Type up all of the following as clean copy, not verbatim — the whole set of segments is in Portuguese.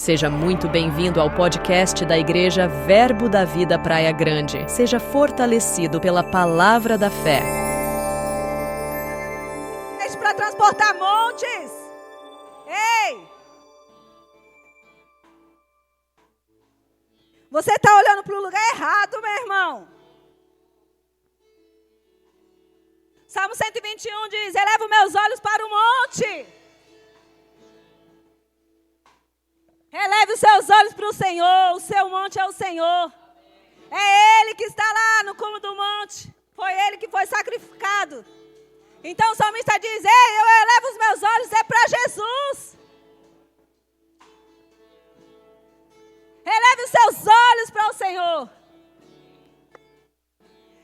Seja muito bem-vindo ao podcast da Igreja Verbo da Vida Praia Grande. Seja fortalecido pela palavra da fé. Para transportar montes. Ei! Você está olhando para o lugar errado, meu irmão. Salmo 121 diz: elevo meus olhos para o monte. Eleve os seus olhos para o Senhor. O seu monte é o Senhor. É Ele que está lá no cume do monte. Foi Ele que foi sacrificado. Então o salmista diz: ei, eu elevo os meus olhos, é para Jesus. Eleve os seus olhos para o Senhor.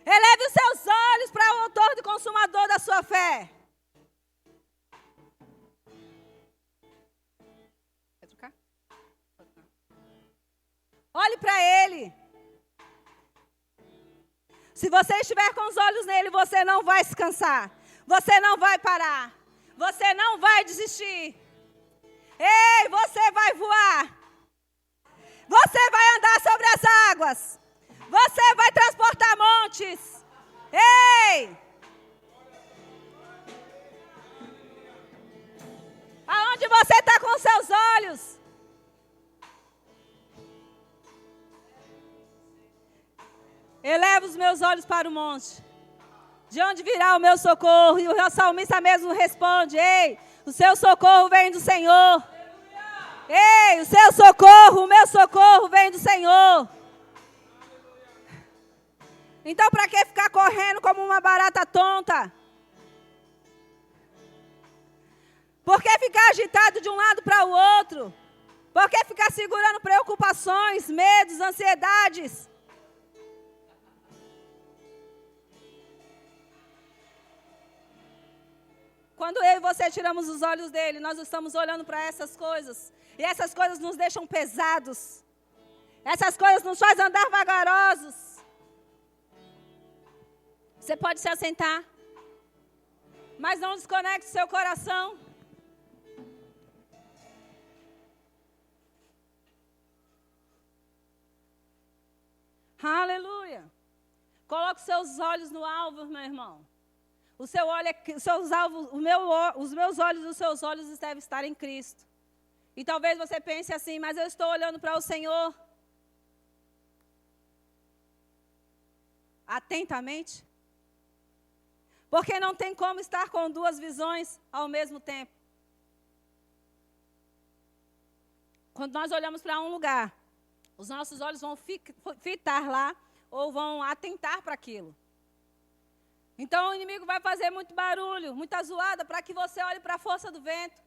Eleve os seus olhos para o autor e consumador da sua fé. Quer trocar? Olhe para Ele. Se você estiver com os olhos nele, você não vai se cansar. Você não vai parar. Você não vai desistir. Ei, você vai voar. Você vai andar sobre as águas. Você vai transportar montes. Ei! Aonde você está com os seus olhos? Eleva os meus olhos para o monte. De onde virá o meu socorro? E o salmista mesmo responde: ei, o seu socorro vem do Senhor. Ei, o seu socorro, o meu socorro vem do Senhor. Então, para que ficar correndo como uma barata tonta? Por que ficar agitado de um lado para o outro? Por que ficar segurando preocupações, medos, ansiedades? Quando eu e você tiramos os olhos dele, nós estamos olhando para essas coisas. E essas coisas nos deixam pesados. Essas coisas nos fazem andar vagarosos. Você pode se assentar. Mas não desconecte seu coração. Aleluia. Coloque seus olhos no alvo, meu irmão. Os meus olhos e os seus olhos devem estar em Cristo. E talvez você pense assim: mas eu estou olhando para o Senhor. Atentamente. Porque não tem como estar com duas visões ao mesmo tempo. Quando nós olhamos para um lugar, os nossos olhos vão fitar lá ou vão atentar para aquilo. Então o inimigo vai fazer muito barulho, muita zoada, para que você olhe para a força do vento.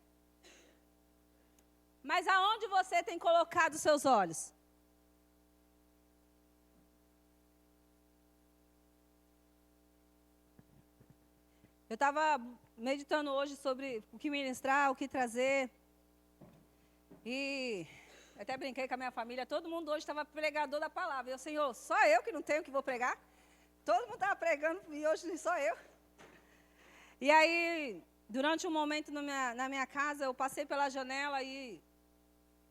Mas aonde você tem colocado os seus olhos? Eu estava meditando hoje sobre o que ministrar, o que trazer. E até brinquei com a minha família, todo mundo hoje estava pregador da palavra. E eu, Senhor, só eu que não tenho que vou pregar? Todo mundo estava pregando e hoje só eu. E aí, durante um momento na minha casa, eu passei pela janela e,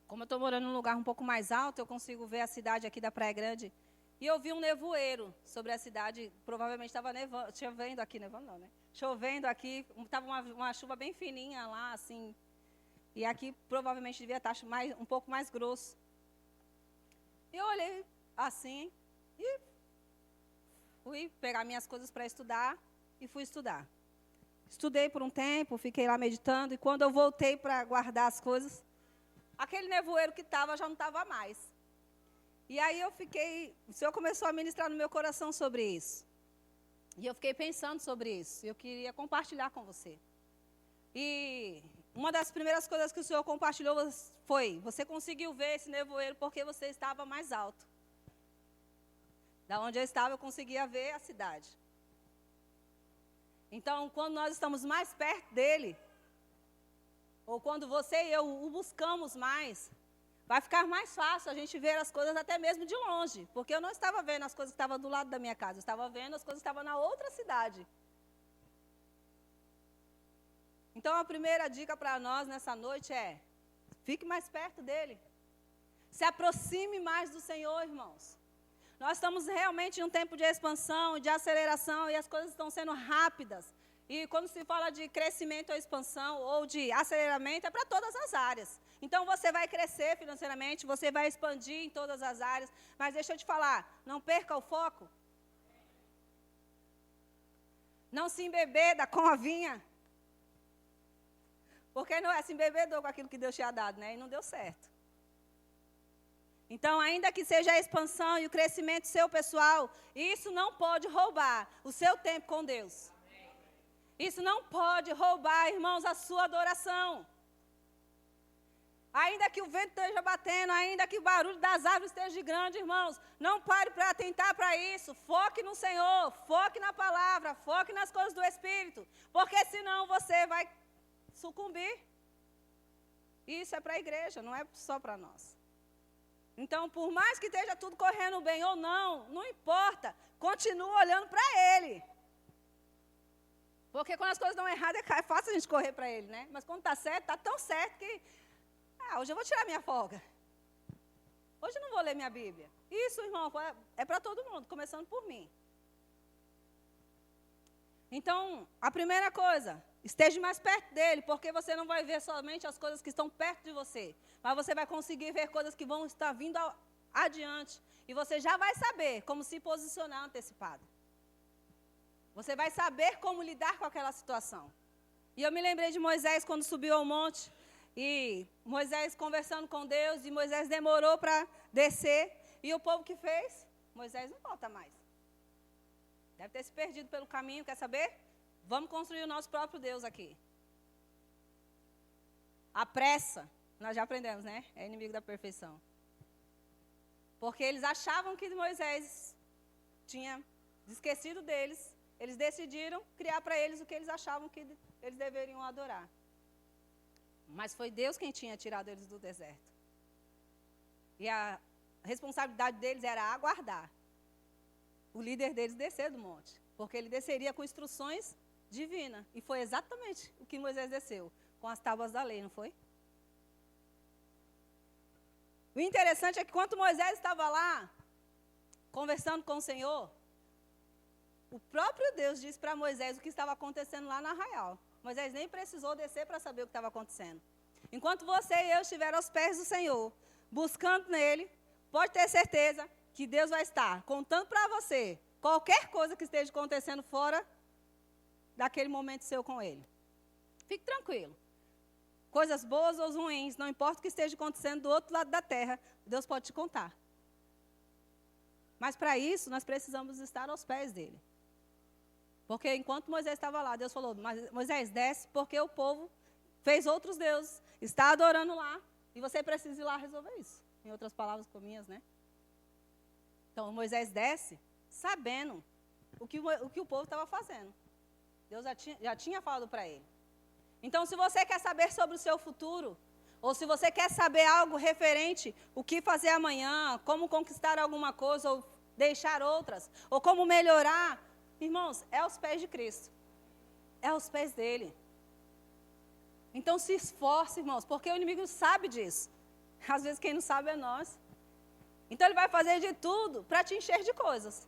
como eu estou morando num lugar um pouco mais alto, eu consigo ver a cidade aqui da Praia Grande. E eu vi um nevoeiro sobre a cidade, provavelmente estava nevando, chovendo aqui, nevando não, né? Chovendo aqui, estava uma chuva bem fininha lá, assim. E aqui provavelmente devia estar um pouco mais grosso. E eu olhei assim e fui pegar minhas coisas para estudar e fui estudar. Estudei por um tempo, fiquei lá meditando, e quando eu voltei para guardar as coisas, aquele nevoeiro que estava já não estava mais. E aí o Senhor começou a ministrar no meu coração sobre isso. E eu fiquei pensando sobre isso, e eu queria compartilhar com você. E uma das primeiras coisas que o Senhor compartilhou foi: você conseguiu ver esse nevoeiro porque você estava mais alto. Da onde eu estava, eu conseguia ver a cidade. Então, quando nós estamos mais perto dele, ou quando você e eu o buscamos mais, vai ficar mais fácil a gente ver as coisas até mesmo de longe. Porque eu não estava vendo as coisas que estavam do lado da minha casa, eu estava vendo as coisas que estavam na outra cidade. Então, a primeira dica para nós nessa noite é: fique mais perto dele. Se aproxime mais do Senhor, irmãos. Nós estamos realmente em um tempo de expansão, de aceleração, e as coisas estão sendo rápidas. E quando se fala de crescimento ou expansão, ou de aceleramento, é para todas as áreas. Então, você vai crescer financeiramente, você vai expandir em todas as áreas. Mas deixa eu te falar, não perca o foco. Não se embebeda com a vinha. Porque não é se embebedou com aquilo que Deus tinha dado, né? E não deu certo. Então, ainda que seja a expansão e o crescimento seu pessoal, isso não pode roubar o seu tempo com Deus. Isso não pode roubar, irmãos, a sua adoração. Ainda que o vento esteja batendo, ainda que o barulho das árvores esteja grande, irmãos, não pare para atentar para isso. Foque no Senhor, foque na palavra, foque nas coisas do Espírito, porque senão você vai sucumbir. Isso é para a igreja, não é só para nós. Então, por mais que esteja tudo correndo bem ou não, não importa, continua olhando para Ele. Porque quando as coisas dão errado, é fácil a gente correr para Ele, né? Mas quando está certo, está tão certo que, hoje eu vou tirar minha folga. Hoje eu não vou ler minha Bíblia. Isso, irmão, é para todo mundo, começando por mim. Então, a primeira coisa, esteja mais perto dele, porque você não vai ver somente as coisas que estão perto de você, mas você vai conseguir ver coisas que vão estar vindo adiante. E você já vai saber como se posicionar antecipado. Você vai saber como lidar com aquela situação. E eu me lembrei de Moisés quando subiu ao monte, e Moisés conversando com Deus, e Moisés demorou para descer, e o povo que fez? Moisés não volta mais. Deve ter se perdido pelo caminho, quer saber? Vamos construir o nosso próprio Deus aqui. A pressa, nós já aprendemos, né? É inimigo da perfeição. Porque eles achavam que Moisés tinha esquecido deles, eles decidiram criar para eles o que eles achavam que eles deveriam adorar. Mas foi Deus quem tinha tirado eles do deserto. E a responsabilidade deles era aguardar o líder deles descer do monte, porque ele desceria com instruções divinas. E foi exatamente o que Moisés desceu, com as tábuas da lei, não foi? O interessante é que quando Moisés estava lá, conversando com o Senhor, o próprio Deus disse para Moisés o que estava acontecendo lá no arraial. Moisés nem precisou descer para saber o que estava acontecendo. Enquanto você e eu estiver aos pés do Senhor, buscando nele, pode ter certeza que Deus vai estar contando para você qualquer coisa que esteja acontecendo fora daquele momento seu com ele. Fique tranquilo. Coisas boas ou ruins, não importa o que esteja acontecendo do outro lado da terra, Deus pode te contar. Mas para isso, nós precisamos estar aos pés dele. Porque enquanto Moisés estava lá, Deus falou, Moisés, desce, porque o povo fez outros deuses, está adorando lá, e você precisa ir lá resolver isso. Em outras palavras minhas, né? Então, Moisés desce, sabendo o que o povo estava fazendo. Deus já tinha falado para ele. Então, se você quer saber sobre o seu futuro, ou se você quer saber algo referente, o que fazer amanhã, como conquistar alguma coisa, ou deixar outras, ou como melhorar, irmãos, é aos pés de Cristo. É aos pés dele. Então, se esforce, irmãos, porque o inimigo sabe disso. Às vezes, quem não sabe é nós. Então, ele vai fazer de tudo para te encher de coisas.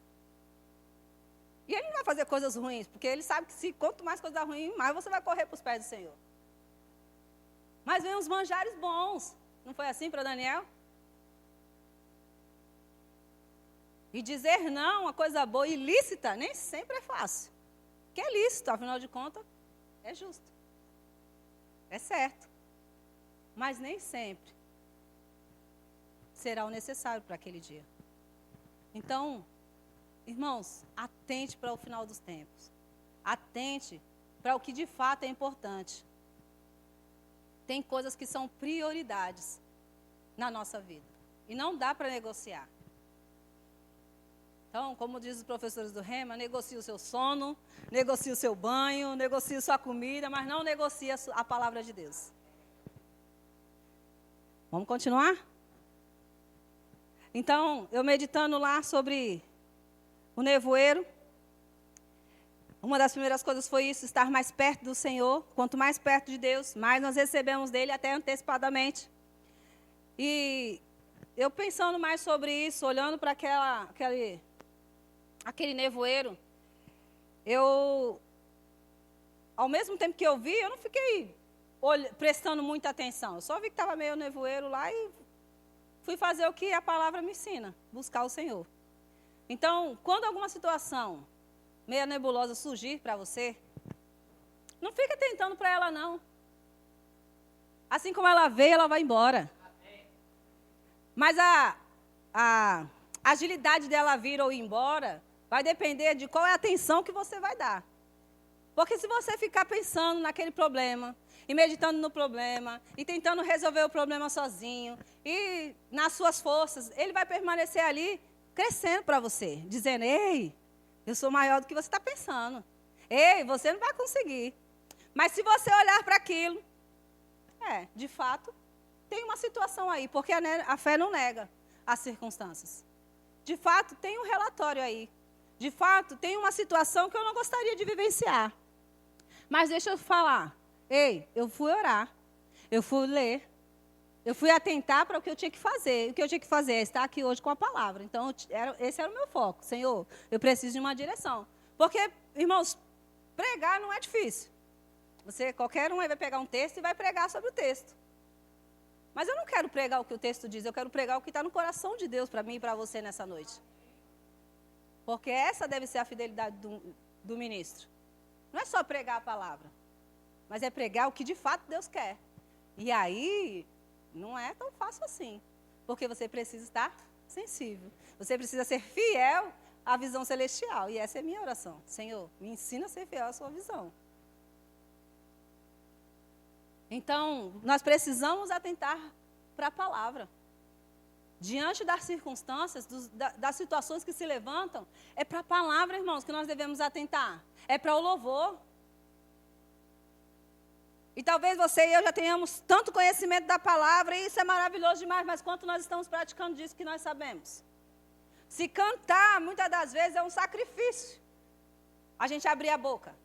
E ele não vai fazer coisas ruins, porque ele sabe que quanto mais coisa ruim, mais você vai correr para os pés do Senhor. Mas vem uns manjares bons. Não foi assim para Daniel? E dizer não, uma coisa boa, ilícita, nem sempre é fácil. Que é lícito, afinal de contas, é justo. É certo. Mas nem sempre será o necessário para aquele dia. Então, irmãos, atente para o final dos tempos. Atente para o que de fato é importante. Tem coisas que são prioridades na nossa vida. E não dá para negociar. Então, como diz os professores do Rema, negocie o seu sono, negocie o seu banho, negocie sua comida, mas não negocie a palavra de Deus. Vamos continuar? Então, eu meditando lá sobre o nevoeiro, uma das primeiras coisas foi isso, estar mais perto do Senhor. Quanto mais perto de Deus, mais nós recebemos dele, até antecipadamente. E eu pensando mais sobre isso, olhando para aquele nevoeiro, ao mesmo tempo que eu vi, eu não fiquei prestando muita atenção. Eu só vi que estava meio nevoeiro lá e fui fazer o que a palavra me ensina, buscar o Senhor. Então, quando alguma situação meio nebulosa surgir para você, não fica tentando para ela, não. Assim como ela veio, ela vai embora. Mas a agilidade dela vir ou ir embora vai depender de qual é a atenção que você vai dar. Porque se você ficar pensando naquele problema, e meditando no problema, e tentando resolver o problema sozinho, e nas suas forças, ele vai permanecer ali crescendo para você, dizendo, ei, eu sou maior do que você está pensando. Ei, você não vai conseguir. Mas se você olhar para aquilo, de fato, tem uma situação aí, porque a fé não nega as circunstâncias. De fato, tem um relatório aí. De fato, tem uma situação que eu não gostaria de vivenciar. Mas deixa eu falar. Ei, eu fui orar, eu fui ler, eu fui atentar para o que eu tinha que fazer. O que eu tinha que fazer é estar aqui hoje com a palavra. Então, esse era o meu foco. Senhor, eu preciso de uma direção. Porque, irmãos, pregar não é difícil. Qualquer um aí vai pegar um texto e vai pregar sobre o texto. Mas eu não quero pregar o que o texto diz, eu quero pregar o que está no coração de Deus para mim e para você nessa noite. Porque essa deve ser a fidelidade do ministro. Não é só pregar a palavra, mas é pregar o que de fato Deus quer. E aí, não é tão fácil assim. Porque você precisa estar sensível. Você precisa ser fiel à visão celestial. E essa é a minha oração. Senhor, me ensina a ser fiel à sua visão. Então, nós precisamos atentar para a palavra. Diante das circunstâncias, das situações que se levantam, é para a palavra, irmãos, que nós devemos atentar. É para o louvor. E talvez você e eu já tenhamos tanto conhecimento da palavra, e isso é maravilhoso demais, mas quanto nós estamos praticando disso que nós sabemos? Se cantar, muitas das vezes, é um sacrifício. A gente abrir a boca.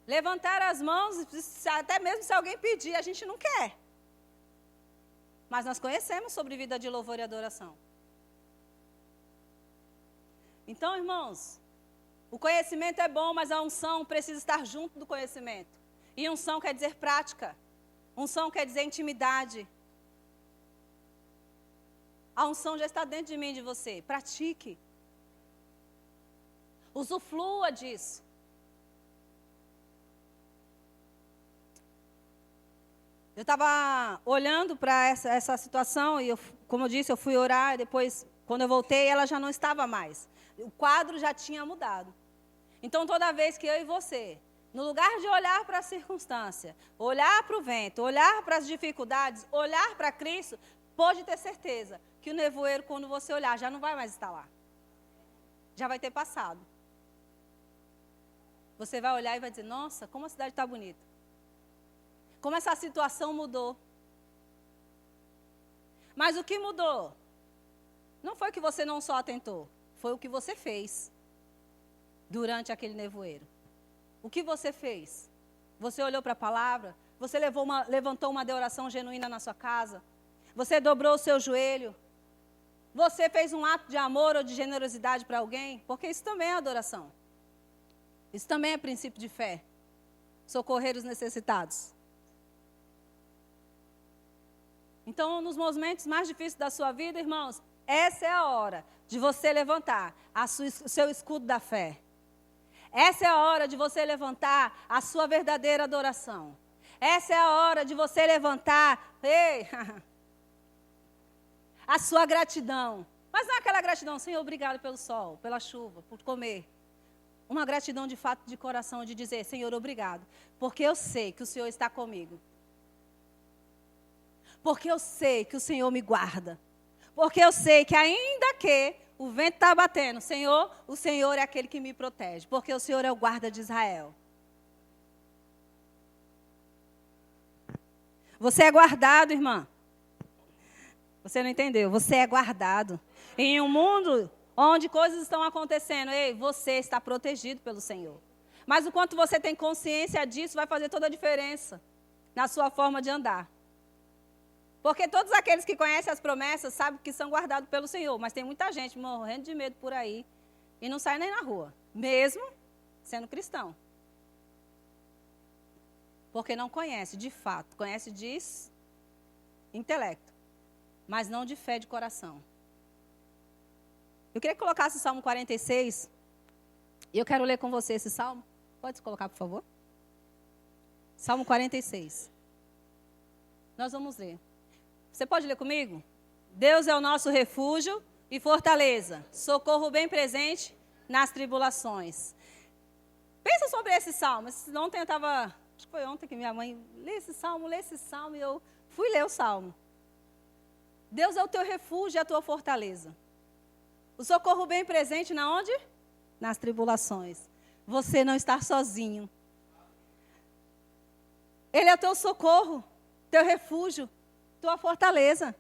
Levantar as mãos, até mesmo se alguém pedir, a gente não quer. Mas nós conhecemos sobre vida de louvor e adoração. Então, irmãos, o conhecimento é bom, mas a unção precisa estar junto do conhecimento. E unção quer dizer prática. Unção quer dizer intimidade. A unção já está dentro de mim e de você. Pratique. Usufrua disso. Eu estava olhando para essa situação e, como eu disse, eu fui orar. E depois, quando eu voltei, ela já não estava mais. O quadro já tinha mudado. Então, toda vez que eu e você, no lugar de olhar para a circunstância, olhar para o vento, olhar para as dificuldades, olhar para Cristo, pode ter certeza que o nevoeiro, quando você olhar, já não vai mais estar lá. Já vai ter passado. Você vai olhar e vai dizer, nossa, como a cidade está bonita. Como essa situação mudou. Mas o que mudou? Não foi que você não só atentou, foi o que você fez durante aquele nevoeiro. O que você fez? Você olhou para a palavra? Você levantou uma adoração genuína na sua casa? Você dobrou o seu joelho? Você fez um ato de amor ou de generosidade para alguém? Porque isso também é adoração. Isso também é princípio de fé. Socorrer os necessitados. Então, nos momentos mais difíceis da sua vida, irmãos, essa é a hora de você levantar o seu escudo da fé. Essa é a hora de você levantar a sua verdadeira adoração. Essa é a hora de você levantar a sua gratidão. Mas não é aquela gratidão, Senhor, obrigado pelo sol, pela chuva, por comer. Uma gratidão de fato de coração, de dizer, Senhor, obrigado, porque eu sei que o Senhor está comigo. Porque eu sei que o Senhor me guarda. Porque eu sei que ainda que o vento está batendo, Senhor, o Senhor é aquele que me protege. Porque o Senhor é o guarda de Israel. Você é guardado, irmã. Você não entendeu? Você é guardado. Em um mundo onde coisas estão acontecendo, você está protegido pelo Senhor. Mas o quanto você tem consciência disso vai fazer toda a diferença na sua forma de andar. Porque todos aqueles que conhecem as promessas sabem que são guardados pelo Senhor. Mas tem muita gente morrendo de medo por aí e não sai nem na rua, mesmo sendo cristão. Porque não conhece, de fato. Conhece de intelecto, mas não de fé de coração. Eu queria que colocasse o Salmo 46. E eu quero ler com você esse salmo. Pode colocar, por favor? Salmo 46. Nós vamos ler. Você pode ler comigo? Deus é o nosso refúgio e fortaleza, socorro bem presente nas tribulações. Pensa sobre esse salmo. Ontem eu estava, acho que foi ontem que minha mãe lê esse salmo, e eu fui ler o salmo. Deus é o teu refúgio e a tua fortaleza. O socorro bem presente na onde? Nas tribulações. Você não está sozinho. Ele é o teu socorro, teu refúgio, tua fortaleza.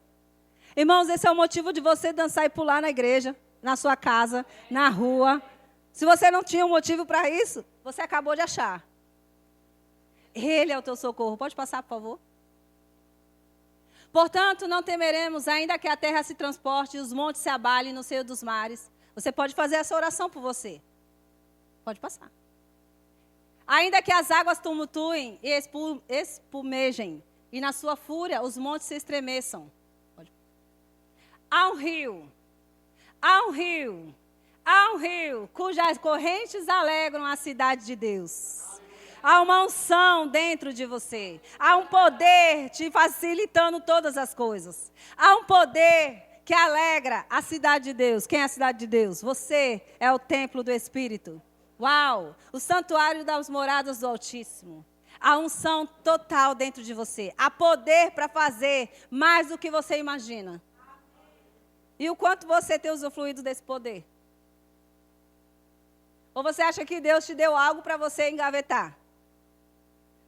Irmãos, esse é o motivo de você dançar e pular na igreja, na sua casa, na rua. Se você não tinha um motivo para isso, você acabou de achar. Ele é o teu socorro. Pode passar, por favor? Portanto, não temeremos, ainda que a terra se transporte e os montes se abalem no seio dos mares. Você pode fazer essa oração por você. Pode passar. Ainda que as águas tumultuem e espumejem, e na sua fúria os montes se estremeçam. Há um rio, cujas correntes alegram a cidade de Deus. Há uma unção dentro de você. Há um poder te facilitando todas as coisas. Há um poder que alegra a cidade de Deus. Quem é a cidade de Deus? Você é o templo do Espírito. Uau! O santuário das moradas do Altíssimo. Há unção total dentro de você. Há poder para fazer mais do que você imagina. E o quanto você tem usufruído desse poder? Ou você acha que Deus te deu algo para você engavetar?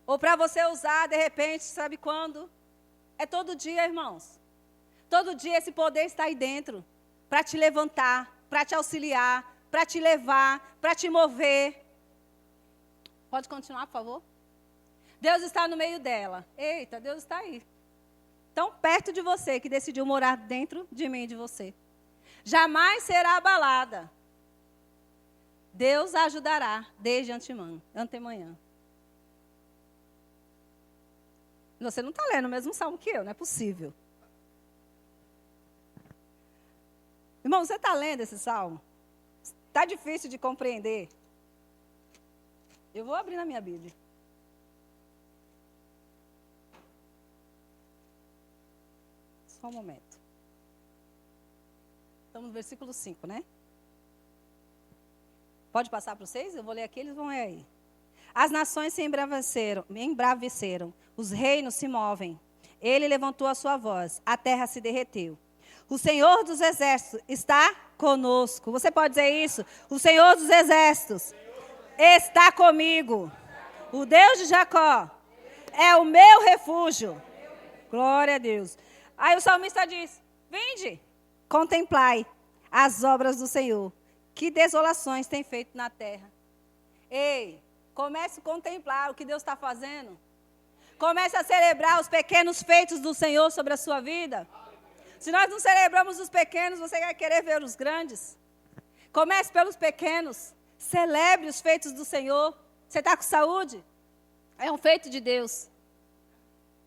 Ou para você usar, de repente, sabe quando? É todo dia, irmãos. Todo dia esse poder está aí dentro. Para te levantar, para te auxiliar, para te levar, para te mover. Pode continuar, por favor? Deus está no meio dela. Eita, Deus está aí. Tão perto de você, que decidiu morar dentro de mim e de você. Jamais será abalada. Deus a ajudará desde antemanhã. Você não está lendo o mesmo salmo que eu, não é possível. Irmão, você está lendo esse salmo? Está difícil de compreender. Eu vou abrir na minha Bíblia. Só um momento. Estamos no versículo 5, né? Pode passar para os 6? Eu vou ler aqui, eles vão ler aí. As nações se embraveceram, os reinos se movem. Ele levantou a sua voz, a terra se derreteu. O Senhor dos exércitos está conosco. Você pode dizer isso? O Senhor dos exércitos está comigo. O Deus de Jacó é o meu refúgio. Glória a Deus. Aí o salmista diz: vinde, contemplai as obras do Senhor. Que desolações tem feito na terra. Ei, comece a contemplar o que Deus está fazendo. Comece a celebrar os pequenos feitos do Senhor sobre a sua vida. Se nós não celebramos os pequenos, você vai querer ver os grandes. Comece pelos pequenos. Celebre os feitos do Senhor. Você está com saúde? É um feito de Deus.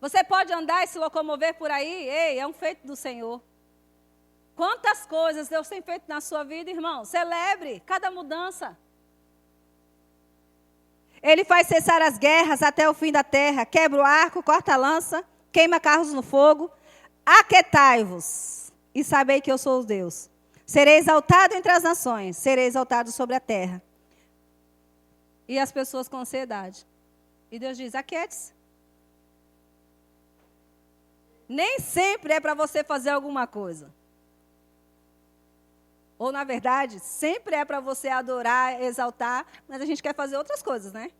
Você pode andar e se locomover por aí? Ei, é um feito do Senhor. Quantas coisas Deus tem feito na sua vida, irmão? Celebre cada mudança. Ele faz cessar as guerras até o fim da terra. Quebra o arco, corta a lança, queima carros no fogo. Aquietai-vos e sabei que eu sou o Deus. Serei exaltado entre as nações, serei exaltado sobre a terra. E as pessoas com ansiedade. E Deus diz: aquiete-se. Nem sempre é para você fazer alguma coisa. Ou, na verdade, sempre é para você adorar, exaltar, mas a gente quer fazer outras coisas, né?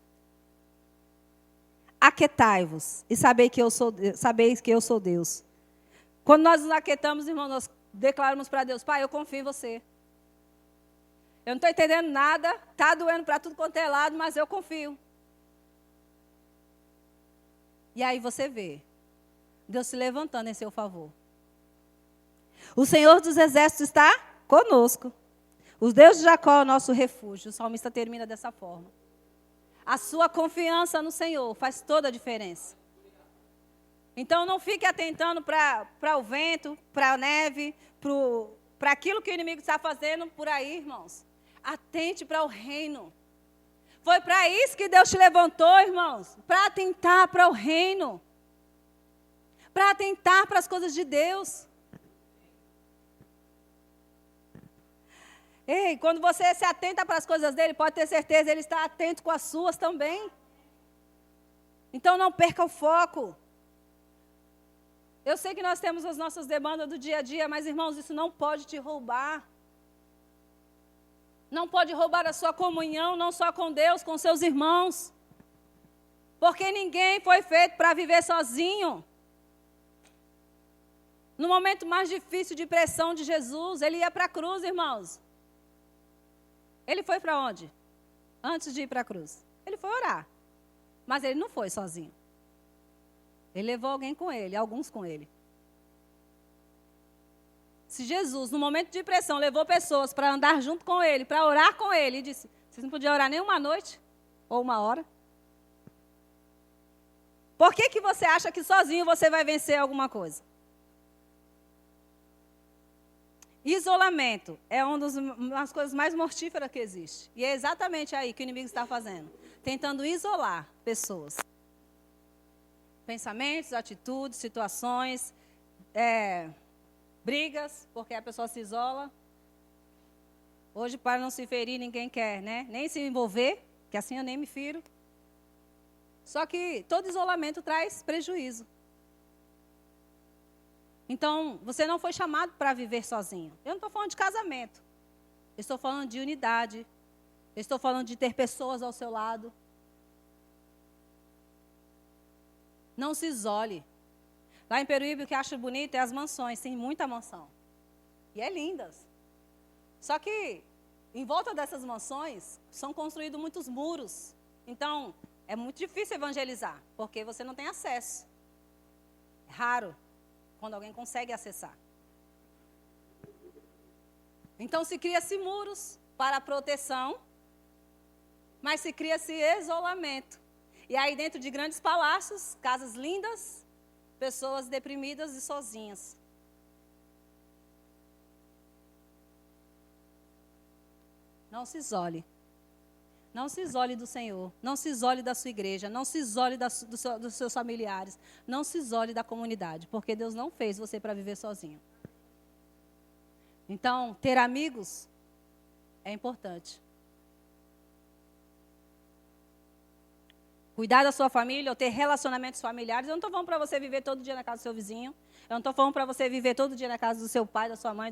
Aquietai-vos e sabeis que eu sou Deus. Quando nós nos aquietamos, irmão, nós declaramos para Deus: Pai, eu confio em você. Eu não estou entendendo nada, está doendo para tudo quanto é lado, mas eu confio. E aí você vê Deus se levantando em seu favor. O Senhor dos Exércitos está conosco. O Deus de Jacó é o nosso refúgio. O salmista termina dessa forma. A sua confiança no Senhor faz toda a diferença. Então não fique atentando para o vento, para a neve, para aquilo que o inimigo está fazendo por aí, irmãos. Atente para o reino. Foi para isso que Deus te levantou, irmãos. Para atentar para o reino. Para atentar para as coisas de Deus. Ei, quando você se atenta para as coisas dele, pode ter certeza, ele está atento com as suas também. Então não perca o foco. Eu sei que nós temos as nossas demandas do dia a dia, mas, irmãos, isso não pode te roubar. Não pode roubar a sua comunhão, não só com Deus, com seus irmãos. Porque ninguém foi feito para viver sozinho. No momento mais difícil de pressão de Jesus, ele ia para a cruz, irmãos. Ele foi para onde? Antes de ir para a cruz. Ele foi orar. Mas ele não foi sozinho. Ele levou alguém com ele, alguns com ele. Se Jesus, no momento de pressão, levou pessoas para andar junto com ele, para orar com ele, e disse, vocês não podiam orar nem uma noite ou uma hora? Por que você acha que sozinho você vai vencer alguma coisa? Isolamento é uma das coisas mais mortíferas que existe. E é exatamente aí que o inimigo está fazendo. Tentando isolar pessoas. Pensamentos, atitudes, situações, brigas, porque a pessoa se isola. Hoje, para não se ferir, ninguém quer, né? Nem se envolver, que assim eu nem me firo. Só que todo isolamento traz prejuízo. Então, você não foi chamado para viver sozinho. Eu não estou falando de casamento. Eu estou falando de unidade. Eu estou falando de ter pessoas ao seu lado. Não se isole. Lá em Peruíbe, o que eu acho bonito é as mansões. Tem muita mansão. E é lindas. Só que, em volta dessas mansões, são construídos muitos muros. Então, é muito difícil evangelizar, porque você não tem acesso. É raro quando alguém consegue acessar. Então, se cria-se muros para proteção, mas se cria-se isolamento. E aí, dentro de grandes palácios, casas lindas, pessoas deprimidas e sozinhas. Não se isole. Não se isole do Senhor. Não se isole da sua igreja. Não se isole dos seus familiares. Não se isole da comunidade. Porque Deus não fez você para viver sozinho. Então, ter amigos é importante. Cuidar da sua família ou ter relacionamentos familiares. Eu não estou falando para você viver todo dia na casa do seu vizinho. Eu não estou falando para você viver todo dia na casa do seu pai, da sua mãe,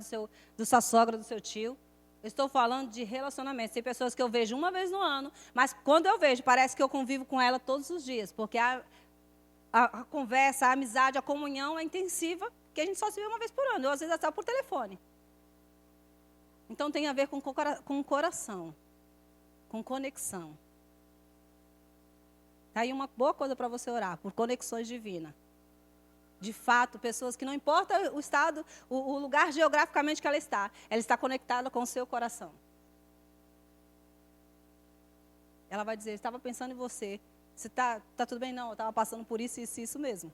da sua sogra, do seu tio. Eu estou falando de relacionamentos. Tem pessoas que eu vejo uma vez no ano, mas quando eu vejo, parece que eu convivo com ela todos os dias. Porque a conversa, a amizade, a comunhão é intensiva, que a gente só se vê uma vez por ano. Ou às vezes até por telefone. Então tem a ver com o coração, com conexão. Está aí uma boa coisa para você orar, por conexões divinas. De fato, pessoas que não importa o estado, o lugar geograficamente que ela está conectada com o seu coração. Ela vai dizer, estava pensando em você. Você tá tudo bem? Não, eu estava passando por isso, isso, isso mesmo.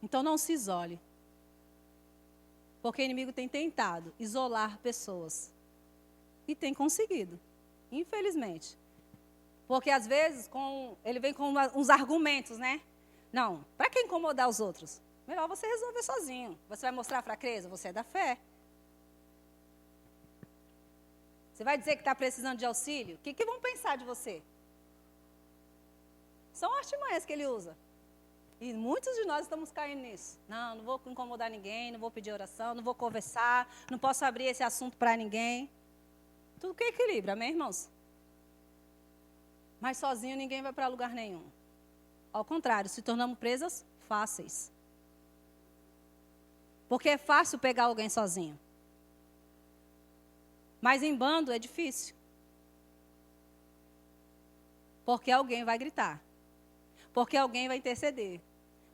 Então não se isole. Porque o inimigo tem tentado isolar pessoas. E tem conseguido, infelizmente. Porque, às vezes, ele vem com uns argumentos, né? Não, para que incomodar os outros? Melhor você resolver sozinho. Você vai mostrar fraqueza? Você é da fé. Você vai dizer que está precisando de auxílio? O que vão pensar de você? São artimanhas que ele usa. E muitos de nós estamos caindo nisso. Não vou incomodar ninguém, não vou pedir oração, não vou conversar, não posso abrir esse assunto para ninguém. Tudo que equilibra, amém, irmãos? Mas sozinho ninguém vai para lugar nenhum. Ao contrário, se tornamos presas fáceis. Porque é fácil pegar alguém sozinho. Mas em bando é difícil. Porque alguém vai gritar. Porque alguém vai interceder.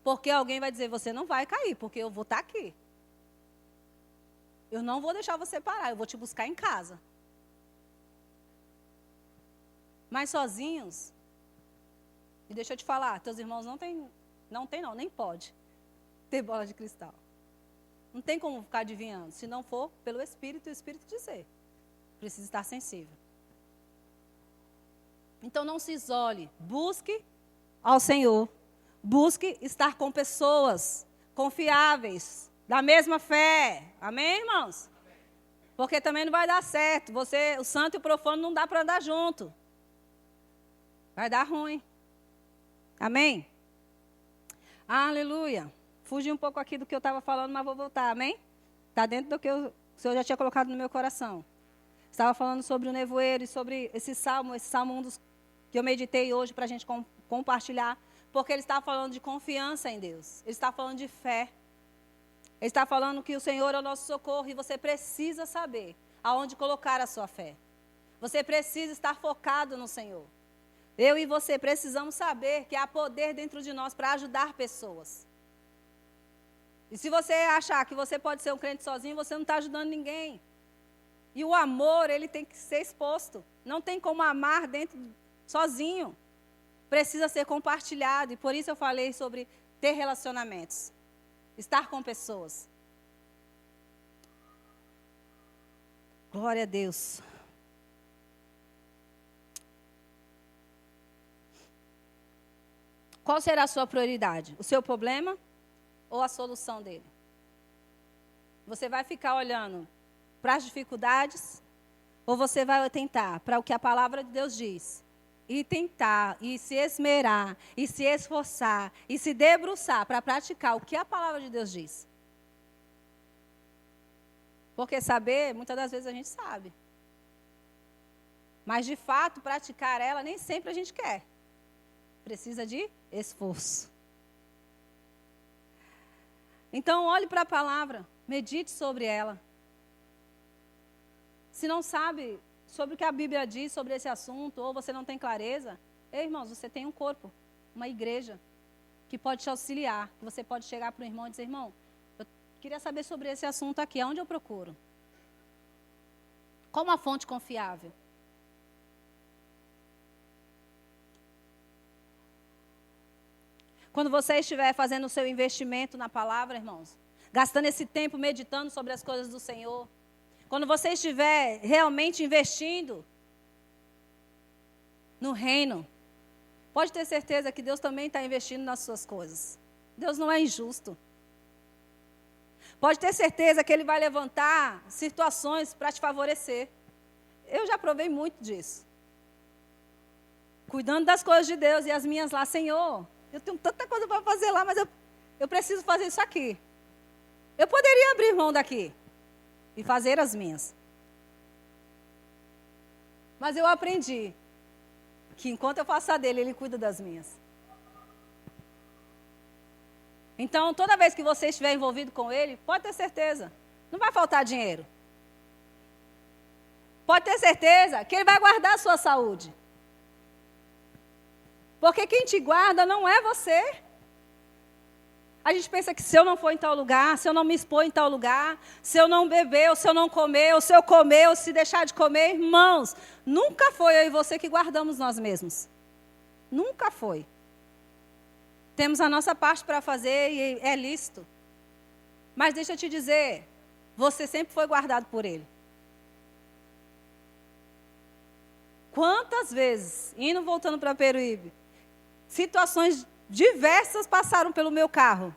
Porque alguém vai dizer, você não vai cair, porque eu vou estar aqui. Eu não vou deixar você parar, eu vou te buscar em casa. Mas sozinhos, e deixa eu te falar, teus irmãos nem pode ter bola de cristal. Não tem como ficar adivinhando, se não for pelo Espírito e o Espírito dizer. Precisa estar sensível. Então não se isole, busque ao Senhor. Busque estar com pessoas confiáveis, da mesma fé. Amém, irmãos? Amém. Porque também não vai dar certo. O santo e o profano não dá para andar junto. Vai dar ruim. Amém? Aleluia. Fugi um pouco aqui do que eu estava falando, mas vou voltar. Amém? Está dentro do que o Senhor já tinha colocado no meu coração. Estava falando sobre o nevoeiro e sobre esse salmo um dos que eu meditei hoje para a gente compartilhar. Porque ele está falando de confiança em Deus. Ele está falando de fé. Ele está falando que o Senhor é o nosso socorro e você precisa saber aonde colocar a sua fé. Você precisa estar focado no Senhor. Eu e você precisamos saber que há poder dentro de nós para ajudar pessoas. E se você achar que você pode ser um crente sozinho, você não está ajudando ninguém. E o amor, ele tem que ser exposto. Não tem como amar sozinho. Precisa ser compartilhado. E por isso eu falei sobre ter relacionamentos. Estar com pessoas. Glória a Deus. Qual será a sua prioridade? O seu problema ou a solução dele? Você vai ficar olhando para as dificuldades ou você vai tentar para o que a palavra de Deus diz? E tentar, e se esmerar, e se esforçar, e se debruçar para praticar o que a palavra de Deus diz? Porque saber, muitas das vezes a gente sabe. Mas de fato, praticar ela nem sempre a gente quer. Precisa de esforço. Então, olhe para a palavra, medite sobre ela. Se não sabe sobre o que a Bíblia diz sobre esse assunto, ou você não tem clareza, irmãos, você tem um corpo, uma igreja, que pode te auxiliar, que você pode chegar para o irmão e dizer, irmão, eu queria saber sobre esse assunto aqui, aonde eu procuro? Qual uma fonte confiável? Quando você estiver fazendo o seu investimento na palavra, irmãos, gastando esse tempo meditando sobre as coisas do Senhor, quando você estiver realmente investindo no reino, pode ter certeza que Deus também está investindo nas suas coisas. Deus não é injusto. Pode ter certeza que Ele vai levantar situações para te favorecer. Eu já provei muito disso. Cuidando das coisas de Deus e as minhas lá, Senhor, eu tenho tanta coisa para fazer lá, mas eu preciso fazer isso aqui. Eu poderia abrir mão daqui e fazer as minhas. Mas eu aprendi que enquanto eu faço a dele, Ele cuida das minhas. Então, toda vez que você estiver envolvido com Ele, pode ter certeza, não vai faltar dinheiro. Pode ter certeza que Ele vai guardar a sua saúde. Porque quem te guarda não é você. A gente pensa que se eu não for em tal lugar, se eu não me expor em tal lugar, se eu não beber, ou se eu não comer, ou se eu comer, ou se deixar de comer, irmãos, nunca foi eu e você que guardamos nós mesmos. Nunca foi. Temos a nossa parte para fazer e é lícito. Mas deixa eu te dizer, você sempre foi guardado por Ele. Quantas vezes, indo e voltando para Peruíbe, situações diversas passaram pelo meu carro.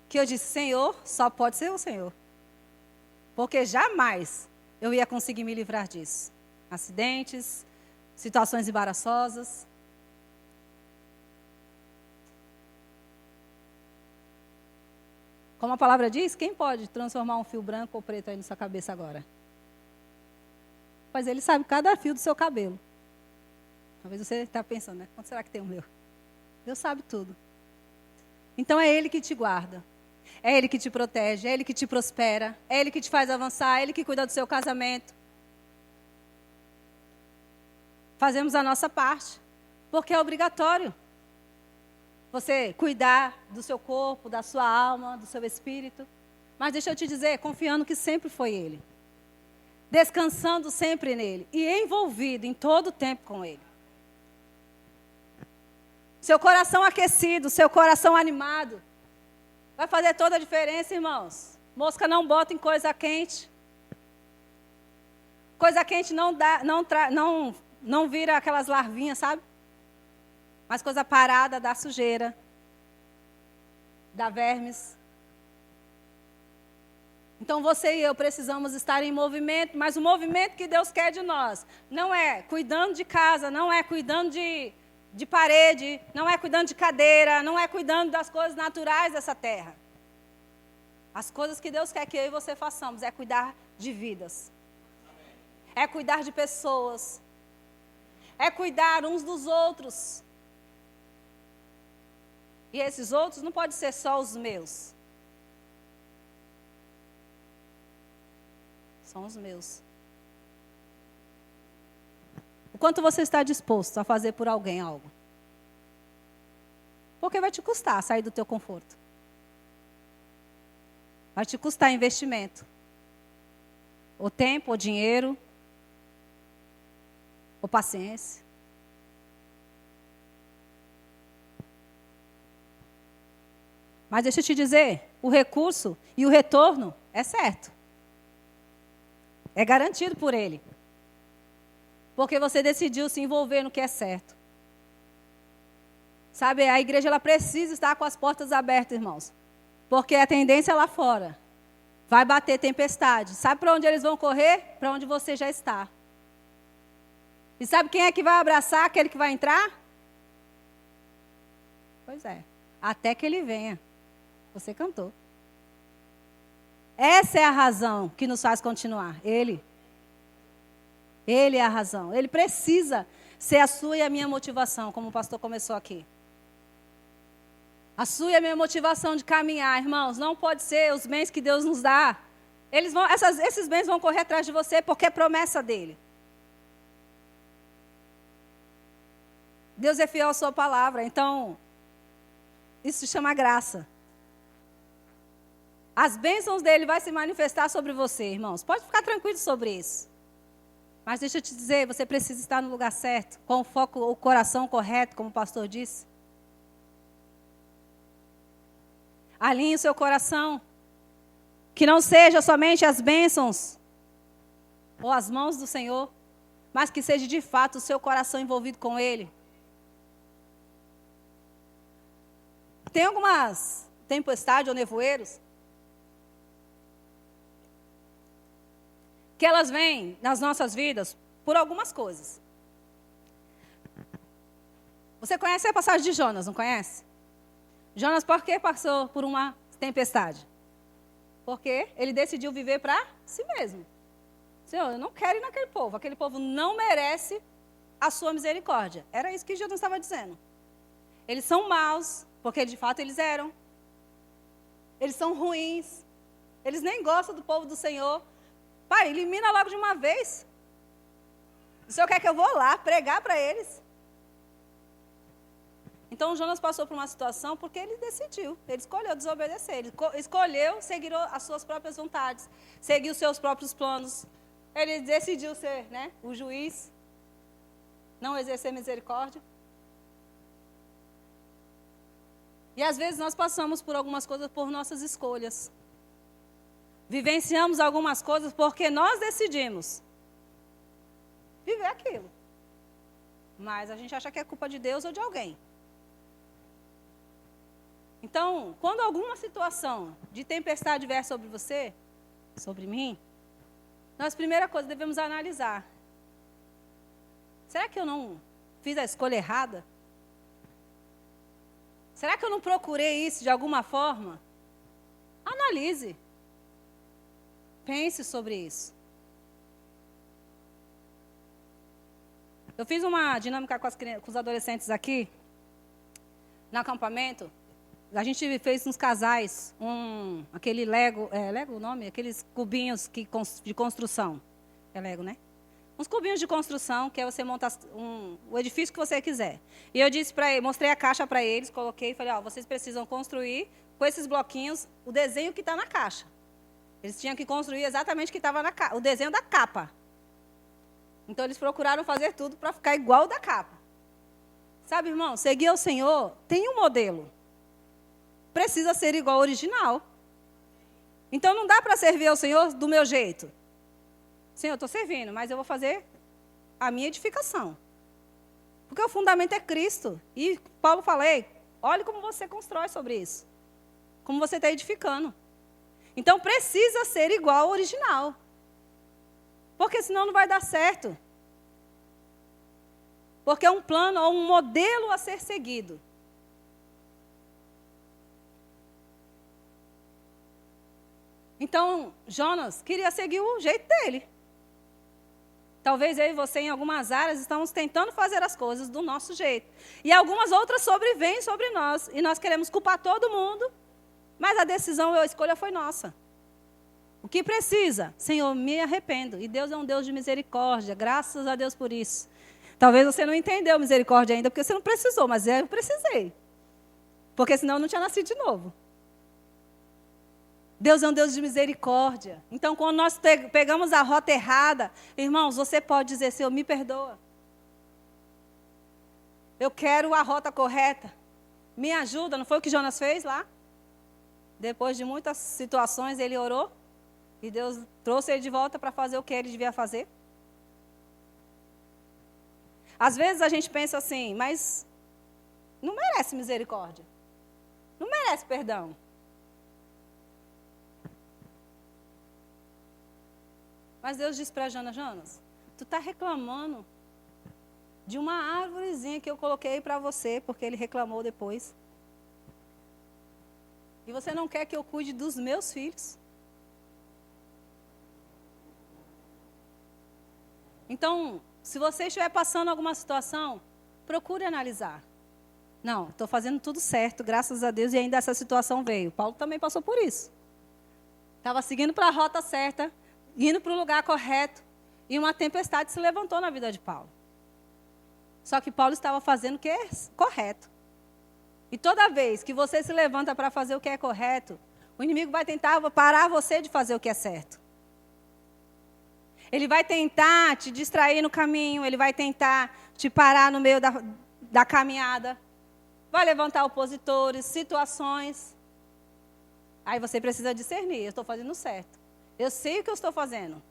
Que eu disse, Senhor, só pode ser o Senhor. Porque jamais eu ia conseguir me livrar disso. Acidentes, situações embaraçosas. Como a palavra diz, quem pode transformar um fio branco ou preto aí na sua cabeça agora? Pois Ele sabe cada fio do seu cabelo. Talvez você está pensando, né? Quanto será que tem o meu? Deus sabe tudo. Então é Ele que te guarda. É Ele que te protege. É Ele que te prospera. É Ele que te faz avançar. É Ele que cuida do seu casamento. Fazemos a nossa parte. Porque é obrigatório. você cuidar do seu corpo, da sua alma, do seu espírito. Mas deixa eu te dizer, confiando que sempre foi Ele. Descansando sempre nele e envolvido em todo o tempo com Ele. Seu coração aquecido, seu coração animado, vai fazer toda a diferença, irmãos. Mosca não bota em coisa quente. Coisa quente não vira aquelas larvinhas, sabe? Mas coisa parada dá sujeira, dá vermes. Então você e eu precisamos estar em movimento, mas o movimento que Deus quer de nós não é cuidando de casa, não é cuidando de parede, não é cuidando de cadeira, não é cuidando das coisas naturais dessa terra. As coisas que Deus quer que eu e você façamos é cuidar de vidas. É cuidar de pessoas. É cuidar uns dos outros. E esses outros não podem ser só os meus. São os meus. O quanto você está disposto a fazer por alguém algo? Porque vai te custar sair do teu conforto. Vai te custar investimento. Ou tempo, ou dinheiro, ou paciência. Mas deixa eu te dizer, o recurso e o retorno é certo. É garantido por Ele. Porque você decidiu se envolver no que é certo. Sabe, a igreja ela precisa estar com as portas abertas, irmãos. Porque a tendência lá fora vai bater tempestade. Sabe para onde eles vão correr? Para onde você já está. E sabe quem é que vai abraçar aquele que vai entrar? Pois é. Até que ele venha. Você cantou. Essa é a razão que nos faz continuar. Ele. Ele é a razão. Ele precisa ser a sua e a minha motivação, como o pastor começou aqui. A sua e a minha motivação de caminhar, irmãos, não pode ser os bens que Deus nos dá. Esses bens vão correr atrás de você porque é promessa dele. Deus é fiel à sua palavra, então isso se chama graça. As bênçãos dele vão se manifestar sobre você, irmãos. Pode ficar tranquilo sobre isso. Mas deixa eu te dizer, você precisa estar no lugar certo, com o foco, o coração correto, como o pastor disse. Alinhe o seu coração. Que não seja somente as bênçãos ou as mãos do Senhor, mas que seja de fato o seu coração envolvido com Ele. Tem algumas tempestades ou nevoeiros que elas vêm nas nossas vidas por algumas coisas. Você conhece a passagem de Jonas, não conhece? Jonas, por que passou por uma tempestade? Porque ele decidiu viver para si mesmo. Senhor, eu não quero ir naquele povo. Aquele povo não merece a sua misericórdia. Era isso que Jonas estava dizendo. Eles são maus, porque de fato eles eram. Eles são ruins. Eles nem gostam do povo do Senhor. Pai, elimina logo de uma vez. O Senhor quer que eu vou lá pregar para eles? Então Jonas passou por uma situação porque ele decidiu. Ele escolheu desobedecer. Ele escolheu seguir as suas próprias vontades. Seguir os seus próprios planos. Ele decidiu ser, o juiz. Não exercer misericórdia. E às vezes nós passamos por algumas coisas por nossas escolhas. Vivenciamos algumas coisas porque nós decidimos viver aquilo. Mas a gente acha que é culpa de Deus ou de alguém. Então, quando alguma situação de tempestade vier sobre você, sobre mim, nós, primeira coisa, devemos analisar. Será que eu não fiz a escolha errada? Será que eu não procurei isso de alguma forma? Analise. Pense sobre isso. Eu fiz uma dinâmica com os adolescentes aqui, no acampamento. A gente fez uns casais, aquele Lego, Lego o nome? Aqueles cubinhos de construção. É Lego, né? uns cubinhos de construção, que é você montar o edifício que você quiser. E eu disse para ele, mostrei a caixa para eles, coloquei e falei, vocês precisam construir com esses bloquinhos o desenho que está na caixa. Eles tinham que construir exatamente o que estava o desenho da capa. Então eles procuraram fazer tudo para ficar igual ao da capa. Sabe, irmão, seguir ao Senhor tem um modelo. Precisa ser igual ao original. Então não dá para servir ao Senhor do meu jeito. Senhor, eu estou servindo, mas eu vou fazer a minha edificação. Porque o fundamento é Cristo. E Paulo fala, olhe como você constrói sobre isso. Como você está edificando. Então precisa ser igual ao original. Porque senão não vai dar certo. Porque é um plano ou um modelo a ser seguido. Então, Jonas queria seguir o jeito dele. Talvez eu e você, em algumas áreas, estamos tentando fazer as coisas do nosso jeito. E algumas outras sobrevêm sobre nós. E nós queremos culpar todo mundo. Mas a decisão, a escolha foi nossa. O que precisa? Senhor, me arrependo. E Deus é um Deus de misericórdia. Graças a Deus por isso. Talvez você não entendeu misericórdia ainda, porque você não precisou. Mas eu precisei. Porque senão eu não tinha nascido de novo. Deus é um Deus de misericórdia. Então, quando nós pegamos a rota errada, irmãos, você pode dizer, Senhor, me perdoa. Eu quero a rota correta. Me ajuda. Não foi o que Jonas fez lá? Depois de muitas situações, ele orou. E Deus trouxe ele de volta para fazer o que ele devia fazer. Às vezes a gente pensa assim, mas não merece misericórdia. Não merece perdão. Mas Deus disse para Jonas, tu está reclamando de uma árvorezinha que eu coloquei para você, porque ele reclamou depois. E você não quer que eu cuide dos meus filhos? Então, se você estiver passando alguma situação, procure analisar. Não, estou fazendo tudo certo, graças a Deus, e ainda essa situação veio. Paulo também passou por isso. Estava seguindo para a rota certa, indo para o lugar correto, e uma tempestade se levantou na vida de Paulo. Só que Paulo estava fazendo o que é correto. E toda vez que você se levanta para fazer o que é correto, o inimigo vai tentar parar você de fazer o que é certo. Ele vai tentar te distrair no caminho, ele vai tentar te parar no meio da caminhada, vai levantar opositores, situações. Aí você precisa discernir, eu estou fazendo certo. Eu sei o que eu estou fazendo.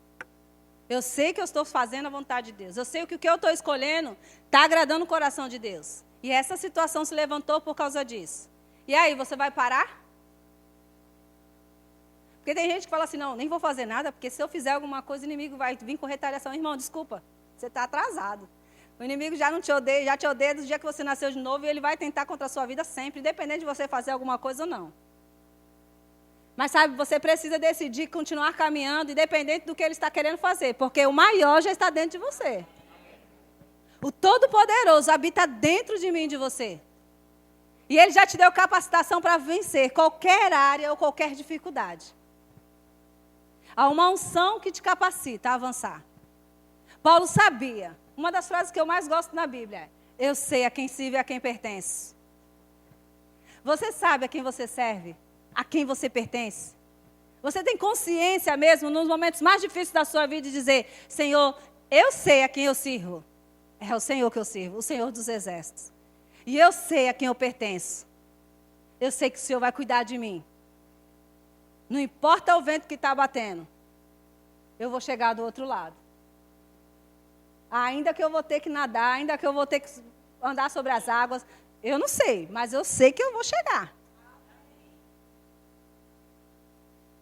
Eu sei que eu estou fazendo a vontade de Deus. Eu sei que o que eu estou escolhendo está agradando o coração de Deus. E essa situação se levantou por causa disso. E aí, você vai parar? Porque tem gente que fala assim, não, nem vou fazer nada, porque se eu fizer alguma coisa, o inimigo vai vir com retaliação. Irmão, desculpa, você está atrasado. O inimigo já não te odeia, já te odeia do dia que você nasceu de novo, e ele vai tentar contra a sua vida sempre, independente de você fazer alguma coisa ou não. Mas sabe, você precisa decidir continuar caminhando, independente do que ele está querendo fazer, porque o maior já está dentro de você. O Todo-Poderoso habita dentro de mim e de você. E ele já te deu capacitação para vencer qualquer área ou qualquer dificuldade. Há uma unção que te capacita a avançar. Paulo sabia. Uma das frases que eu mais gosto na Bíblia é: eu sei a quem sirvo e a quem pertenço. Você sabe a quem você serve? A quem você pertence? Você tem consciência mesmo, nos momentos mais difíceis da sua vida, de dizer: Senhor, eu sei a quem eu sirvo. É o Senhor que eu sirvo, o Senhor dos Exércitos. E eu sei a quem eu pertenço. Eu sei que o Senhor vai cuidar de mim. Não importa o vento que está batendo, eu vou chegar do outro lado. Ainda que eu vou ter que nadar, ainda que eu vou ter que andar sobre as águas, eu não sei, mas eu sei que eu vou chegar.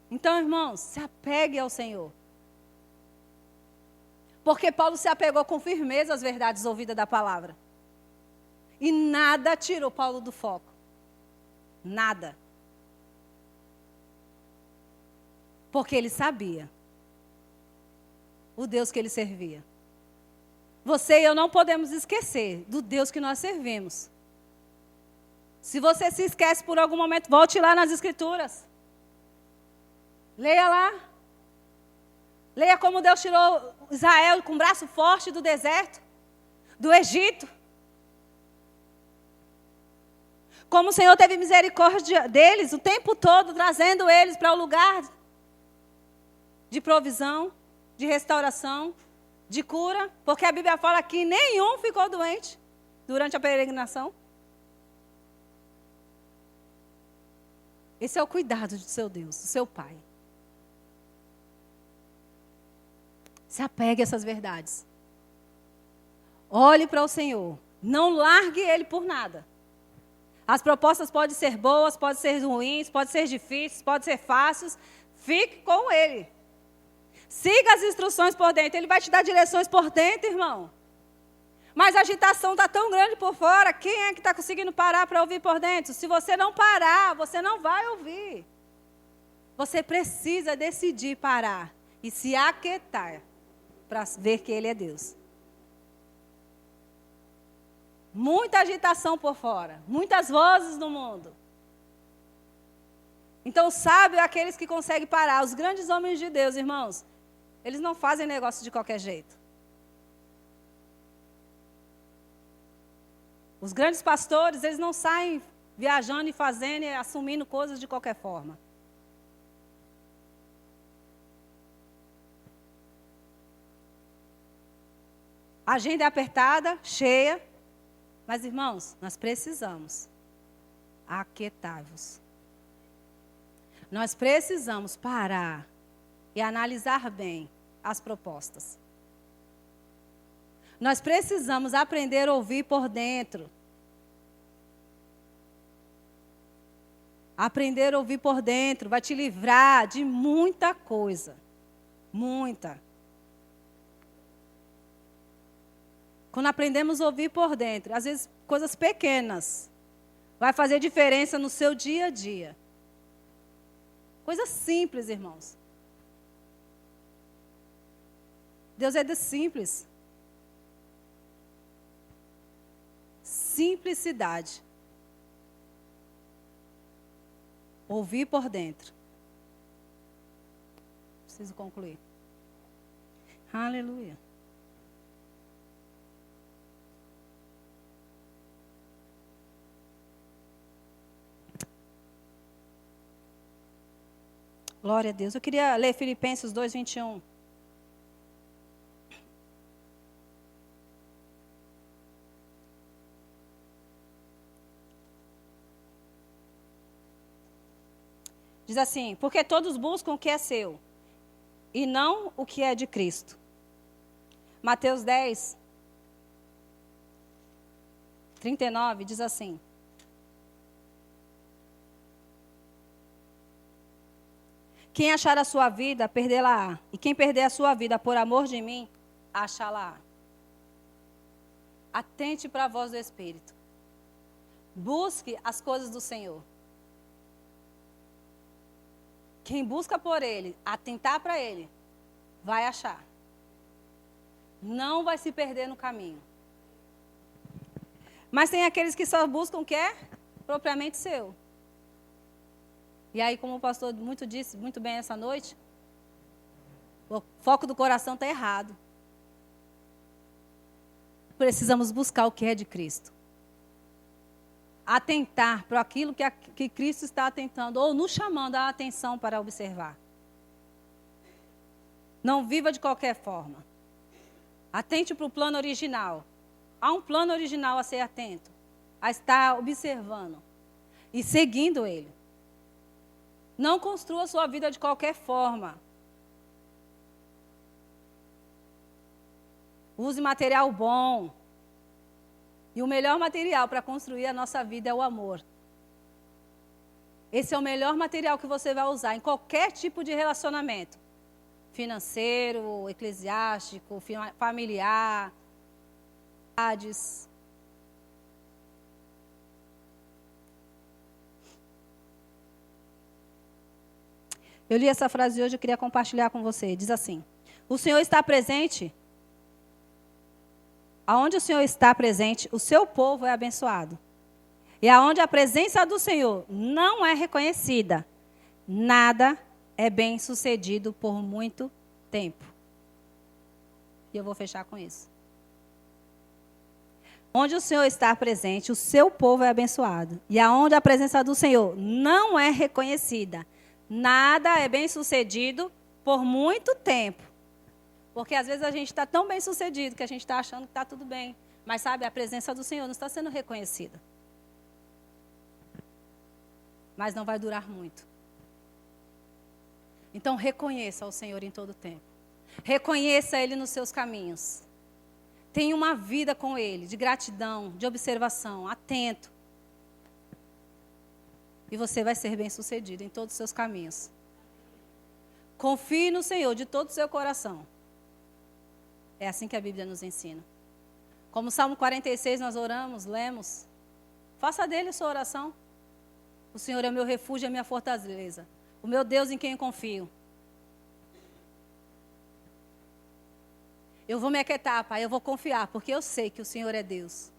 Então, irmãos, se apegue ao Senhor. Porque Paulo se apegou com firmeza às verdades ouvidas da palavra. E nada tirou Paulo do foco. Nada. Porque ele sabia o Deus que ele servia. Você e eu não podemos esquecer do Deus que nós servimos. Se você se esquece por algum momento, volte lá nas Escrituras. Leia lá. Leia como Deus tirou Israel com o braço forte do deserto, do Egito. Como o Senhor teve misericórdia deles o tempo todo, trazendo eles para o lugar de provisão, de restauração, de cura. Porque a Bíblia fala que nenhum ficou doente durante a peregrinação. Esse é o cuidado do seu Deus, do seu Pai. Se apegue a essas verdades. Olhe para o Senhor. Não largue Ele por nada. As propostas podem ser boas, podem ser ruins, podem ser difíceis, podem ser fáceis. Fique com Ele. Siga as instruções por dentro. Ele vai te dar direções por dentro, irmão. Mas a agitação está tão grande por fora. Quem é que está conseguindo parar para ouvir por dentro? Se você não parar, você não vai ouvir. Você precisa decidir parar e se aquietar para ver que Ele é Deus. Muita agitação por fora, muitas vozes no mundo. Então, sábio é aqueles que conseguem parar. Os grandes homens de Deus, irmãos, eles não fazem negócio de qualquer jeito. Os grandes pastores, eles não saem viajando e fazendo e assumindo coisas de qualquer forma. A agenda é apertada, cheia. Mas, irmãos, nós precisamos aquietar-vos. Nós precisamos parar e analisar bem as propostas. Nós precisamos aprender a ouvir por dentro. Aprender a ouvir por dentro vai te livrar de muita coisa. Muita. Quando aprendemos a ouvir por dentro, às vezes coisas pequenas, vai fazer diferença no seu dia a dia. Coisas simples, irmãos. Deus é de simples. Simplicidade. Ouvir por dentro. Preciso concluir. Aleluia. Glória a Deus. Eu queria ler Filipenses 2:21. Diz assim: porque todos buscam o que é seu, e não o que é de Cristo. Mateus 10:39 diz assim: quem achar a sua vida, perdê-la-á. E quem perder a sua vida por amor de mim, achá-la-á. Atente para a voz do Espírito. Busque as coisas do Senhor. Quem busca por Ele, atentar para Ele, vai achar. Não vai se perder no caminho. Mas tem aqueles que só buscam o que é propriamente seu. E aí, como o pastor disse muito bem essa noite, o foco do coração está errado. Precisamos buscar o que é de Cristo. Atentar para aquilo que Cristo está atentando, ou nos chamando a atenção para observar. Não viva de qualquer forma. Atente para o plano original. Há um plano original a ser atento, a estar observando e seguindo ele. Não construa sua vida de qualquer forma. Use material bom. E o melhor material para construir a nossa vida é o amor. Esse é o melhor material que você vai usar em qualquer tipo de relacionamento. Financeiro, eclesiástico, familiar. Eu li essa frase hoje, eu queria compartilhar com você. Diz assim: o Senhor está presente. Aonde o Senhor está presente, o seu povo é abençoado. E aonde a presença do Senhor não é reconhecida, nada é bem sucedido por muito tempo. E eu vou fechar com isso. Onde o Senhor está presente, o seu povo é abençoado. E aonde a presença do Senhor não é reconhecida, nada é bem sucedido por muito tempo. Porque às vezes a gente está tão bem sucedido que a gente está achando que está tudo bem. Mas sabe, a presença do Senhor não está sendo reconhecida. Mas não vai durar muito. Então reconheça o Senhor em todo tempo. Reconheça Ele nos seus caminhos. Tenha uma vida com Ele, de gratidão, de observação, atento. E você vai ser bem-sucedido em todos os seus caminhos. Confie no Senhor de todo o seu coração. É assim que a Bíblia nos ensina. Como o Salmo 46 nós oramos, lemos. Faça dele a sua oração. O Senhor é o meu refúgio e a minha fortaleza. O meu Deus em quem eu confio. Eu vou me aquietar, Pai, eu vou confiar, porque eu sei que o Senhor é Deus.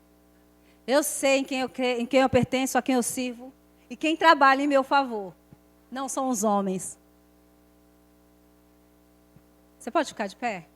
Eu sei em quem eu pertenço, a quem eu sirvo. E quem trabalha em meu favor não são os homens. Você pode ficar de pé?